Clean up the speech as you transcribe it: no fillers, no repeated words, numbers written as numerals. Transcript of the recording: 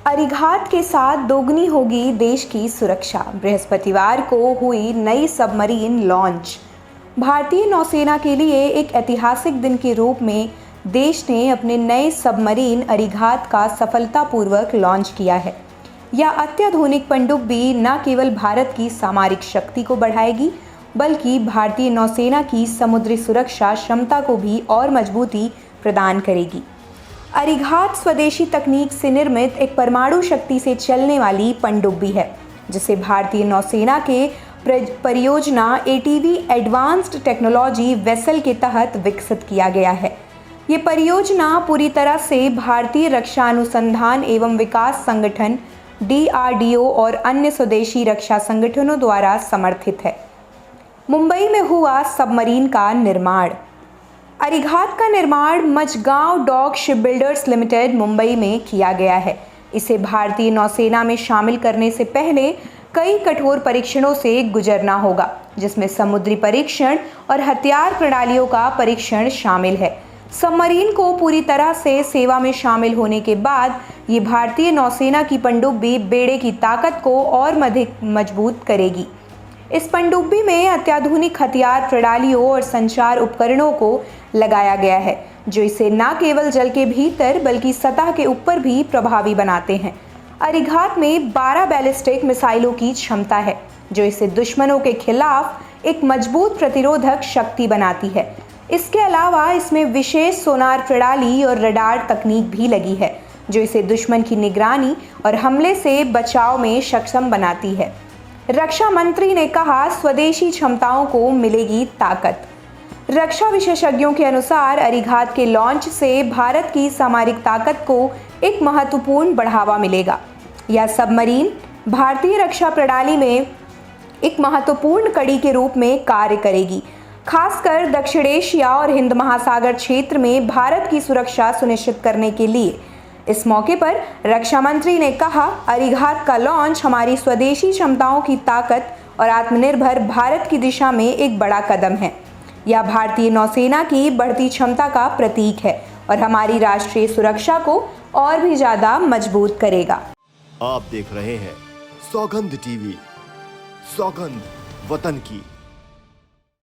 अरिघात के साथ दोगुनी होगी देश की सुरक्षा। बृहस्पतिवार को हुई नई सबमरीन लॉन्च। भारतीय नौसेना के लिए एक ऐतिहासिक दिन के रूप में देश ने अपने नए सबमरीन अरिघात का सफलतापूर्वक लॉन्च किया है। यह अत्याधुनिक पनडुब्बी न केवल भारत की सामरिक शक्ति को बढ़ाएगी, बल्कि भारतीय नौसेना की समुद्री सुरक्षा क्षमता को भी और मजबूती प्रदान करेगी। अरिघात स्वदेशी तकनीक से निर्मित एक परमाणु शक्ति से चलने वाली पनडुब्बी है, जिसे भारतीय नौसेना के परियोजना एटीवी एडवांस्ड टेक्नोलॉजी वेसल के तहत विकसित किया गया है। ये परियोजना पूरी तरह से भारतीय रक्षा अनुसंधान एवं विकास संगठन DRDO और अन्य स्वदेशी रक्षा संगठनों द्वारा समर्थित है। मुंबई में हुआ सबमरीन का निर्माण। अरिघात का निर्माण Mazagon Dock Shipbuilders Limited Mumbai में किया गया है। इसे भारतीय नौसेना में शामिल करने से पहले कई कठोर परीक्षणों से गुजरना होगा, जिसमें समुद्री परीक्षण और हथियार प्रणालियों का परीक्षण शामिल है। सबमरीन को पूरी तरह से सेवा में शामिल होने के बाद ये भारतीय नौसेना की पनडुब्बी बेड़े की ताकत को और अधिक मजबूत करेगी। इस पनडुब्बी में अत्याधुनिक हथियार प्रणालियों और संचार उपकरणों को लगाया गया है, जो इसे न केवल जल के भीतर बल्कि सतह के ऊपर भी प्रभावी बनाते हैं। अरिघात में 12 बैलिस्टिक मिसाइलों की क्षमता है, जो इसे दुश्मनों के खिलाफ एक मजबूत प्रतिरोधक शक्ति बनाती है। इसके अलावा इसमें विशेष सोनार प्रणाली और रडार तकनीक भी लगी है, जो इसे दुश्मन की निगरानी और हमले से बचाव में सक्षम बनाती है। रक्षा मंत्री ने कहा, स्वदेशी क्षमताओं को मिलेगी ताकत। रक्षा विशेषज्ञों के अनुसार अरिघात के लॉन्च से भारत की सामरिक ताकत को एक महत्वपूर्ण बढ़ावा मिलेगा। यह सबमरीन भारतीय रक्षा प्रणाली में एक महत्वपूर्ण कड़ी के रूप में कार्य करेगी, खासकर दक्षिण एशिया और हिंद महासागर क्षेत्र में भारत की सुरक्षा सुनिश्चित करने के लिए। इस मौके पर रक्षा मंत्री ने कहा, अरिघात का लॉन्च हमारी स्वदेशी क्षमताओं की ताकत और आत्मनिर्भर भारत की दिशा में एक बड़ा कदम है। यह भारतीय नौसेना की बढ़ती क्षमता का प्रतीक है और हमारी राष्ट्रीय सुरक्षा को और भी ज्यादा मजबूत करेगा। आप देख रहे हैं सौगंध टीवी, सौगंध वतन की।